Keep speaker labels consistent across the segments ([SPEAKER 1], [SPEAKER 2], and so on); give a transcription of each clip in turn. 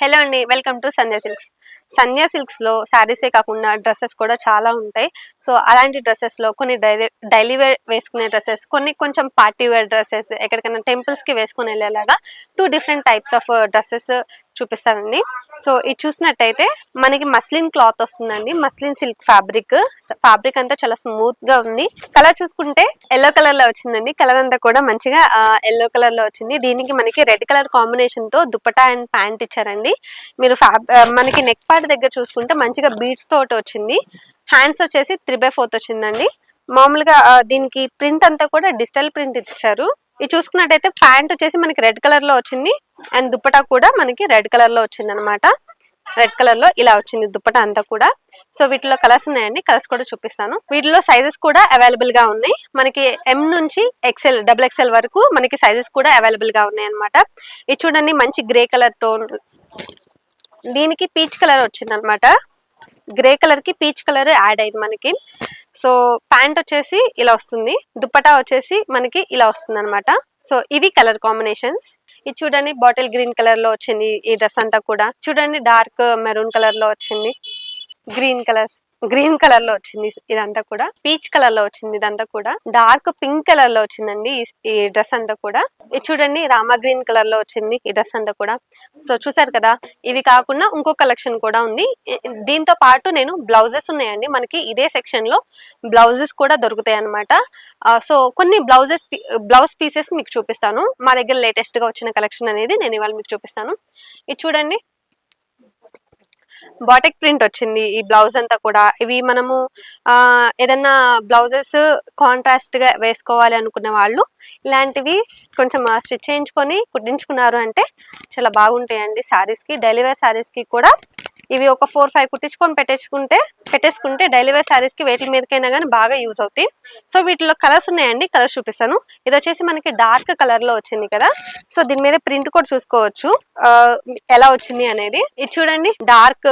[SPEAKER 1] Hello అండి, welcome to Sandhya silks. సంధ్యా సిల్క్స్లో శారీసే కాకుండా dresses కూడా చాలా ఉంటాయి. సో అలాంటి డ్రెస్సెస్లో కొన్ని డైలీ వేర్ వేసుకునే డ్రెస్సెస్, కొన్ని కొంచెం పార్టీ వేర్ డ్రెస్సెస్, ఎక్కడికైనా టెంపుల్స్కి వేసుకుని వెళ్ళేలాగా 2 డిఫరెంట్ టైప్స్ ఆఫ్ డ్రెస్సెస్ చూపిస్తానండి. సో ఇది చూసినట్టయితే మనకి మస్లిన్ క్లాత్ వస్తుందండి. మస్లిన్ సిల్క్ ఫ్యాబ్రిక్ అంతా చాలా స్మూత్ గా ఉంది. కలర్ చూసుకుంటే ఎల్లో కలర్ లో వచ్చిందండి. కలర్ అంతా కూడా మంచిగా ఎల్లో కలర్ లో వచ్చింది. దీనికి మనకి రెడ్ కలర్ కాంబినేషన్ తో దుపట్టా అండ్ ప్యాంట్ ఇచ్చారండి. మీరు మనకి నెక్ పార్ట్ దగ్గర చూసుకుంటే మంచిగా బీడ్స్ తోటి వచ్చింది. హ్యాండ్స్ వచ్చేసి 3/4 వచ్చిందండి. మామూలుగా దీనికి ప్రింట్ అంతా కూడా డిజిటల్ ప్రింట్ ఇచ్చారు. ఇది చూసుకున్నట్టయితే ప్యాంట్ వచ్చేసి మనకి రెడ్ కలర్ లో వచ్చింది అండ్ దుపట్టా కూడా మనకి రెడ్ కలర్ లో వచ్చింది అనమాట. రెడ్ కలర్ లో ఇలా వచ్చింది దుపట్టా అంతా కూడా. సో వీటిలో కలర్స్ ఉన్నాయండి, కలర్స్ కూడా చూపిస్తాను. వీటిలో సైజెస్ కూడా అవైలబుల్ గా ఉన్నాయి. మనకి ఎం నుంచి XL వరకు మనకి సైజెస్ కూడా అవైలబుల్ గా ఉన్నాయి అనమాట. ఇది చూడండి, మంచి గ్రే కలర్ టోన్, దీనికి పీచ్ కలర్ వచ్చింది అనమాట. గ్రే కలర్ కి పీచ్ కలర్ యాడ్ అయింది మనకి. సో ప్యాంట్ వచ్చేసి ఇలా వస్తుంది, దుపట్టా వచ్చేసి మనకి ఇలా వస్తుంది అనమాట. సో ఇవి కలర్ కాంబినేషన్స్. ఇది చూడండి, బాటిల్ గ్రీన్ కలర్ లో వచ్చింది ఈ డ్రెస్ అంతా కూడా. చూడండి, డార్క్ మెరూన్ కలర్ లో వచ్చింది, గ్రీన్ కలర్ లో వచ్చింది ఇదంతా కూడా, పీచ్ కలర్ లో వచ్చింది ఇదంతా కూడా, డార్క్ పింక్ కలర్ లో వచ్చిందండి ఈ డ్రెస్ అంతా కూడా. ఇది చూడండి, రామా గ్రీన్ కలర్ లో వచ్చింది ఈ డ్రెస్ అంతా కూడా. సో చూసారు కదా, ఇవి కాకుండా ఇంకో కలెక్షన్ కూడా ఉంది. దీంతో పాటు నేను బ్లౌజెస్ ఉన్నాయండి. మనకి ఇదే సెక్షన్ లో బ్లౌజెస్ కూడా దొరుకుతాయి అనమాట. సో కొన్ని బ్లౌజ్ పీసెస్ మీకు చూపిస్తాను. మా దగ్గర లేటెస్ట్ గా వచ్చిన కలెక్షన్ అనేది నేను ఇవాళ మీకు చూపిస్తాను. ఇది చూడండి, బాటిక్ ప్రింట్ వచ్చింది ఈ బ్లౌజ్ అంతా కూడా. ఇవి మనము ఏదన్నా బ్లౌజెస్ కాంట్రాస్ట్ గా వేసుకోవాలి అనుకునే వాళ్ళు ఇలాంటివి కొంచెం స్టిచ్ చేయించుకొని కుట్టించుకున్నారు అంటే చాలా బాగుంటాయండి. శారీస్ కి, డైలీ వేర్ శారీస్ కి కూడా ఇవి ఒక 4-5 కుట్టించుకొని పెట్టేసుకుంటే డైలీ వేర్ శారీస్ కి వేటి మీదకైనా కానీ బాగా యూజ్ అవుతాయి. సో వీటిలో కలర్స్ ఉన్నాయండి, కలర్స్ చూపిస్తాను. ఇది వచ్చేసి మనకి డార్క్ కలర్ లో వచ్చింది కదా. సో దీని మీద ప్రింట్ కూడా చూసుకోవచ్చు ఎలా వచ్చింది అనేది. ఇది చూడండి, డార్క్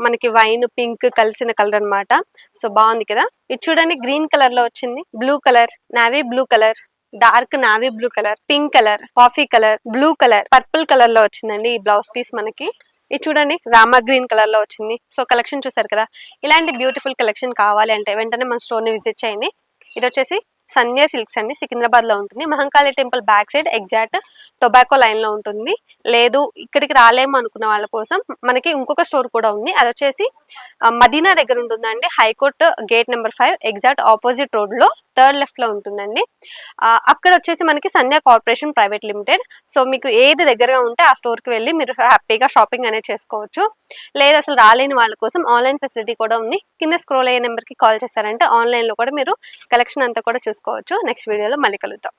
[SPEAKER 1] మనకి వైన్ పింక్ కలిసిన కలర్ అనమాట. సో బాగుంది కదా. ఇది చూడండి, గ్రీన్ కలర్ లో వచ్చింది, blue colour, navy blue colour, dark navy blue colour, pink colour, coffee colour, blue colour, purple colour లో వచ్చిందండి ఈ బ్లౌజ్ పీస్ మనకి. ఇది చూడండి, రామా గ్రీన్ కలర్ లో వచ్చింది. సో కలెక్షన్ చూసారు కదా. ఇలాంటి బ్యూటిఫుల్ కలెక్షన్ కావాలి అంటే వెంటనే మన స్టోర్ ని విజిట్ చేయండి. ఇది వచ్చేసి సంధ్యా సిల్క్స్ అండి, సికింద్రాబాద్ లో ఉంటుంది. Mahankali temple back side exact tobacco line లో ఉంటుంది. లేదు ఇక్కడికి రాలేము అనుకున్న వాళ్ళ కోసం మనకి ఇంకొక స్టోర్ కూడా ఉంది. అది వచ్చేసి మదీనా దగ్గర ఉంటుందండి. High court gate number 5 exact opposite road లో 3rd లెఫ్ట్ లో ఉంటుందండి. అక్కడ వచ్చేసి మనకి సంధ్యా కార్పొరేషన్ ప్రైవేట్ లిమిటెడ్. సో మీకు ఏది దగ్గరగా ఉంటే ఆ స్టోర్ కి వెళ్ళి మీరు హ్యాపీగా షాపింగ్ అనేది చేసుకోవచ్చు. లేదు అసలు రాలేని వాళ్ళ కోసం ఆన్లైన్ ఫెసిలిటీ కూడా ఉంది. కింద స్క్రోల్ అయ్యే నెంబర్ కి కాల్ చేస్తారంటే ఆన్లైన్ లో కూడా మీరు కలెక్షన్ అంతా కూడా చూసుకోవచ్చు. నెక్స్ట్ వీడియోలో మళ్ళీ కలుద్దాం.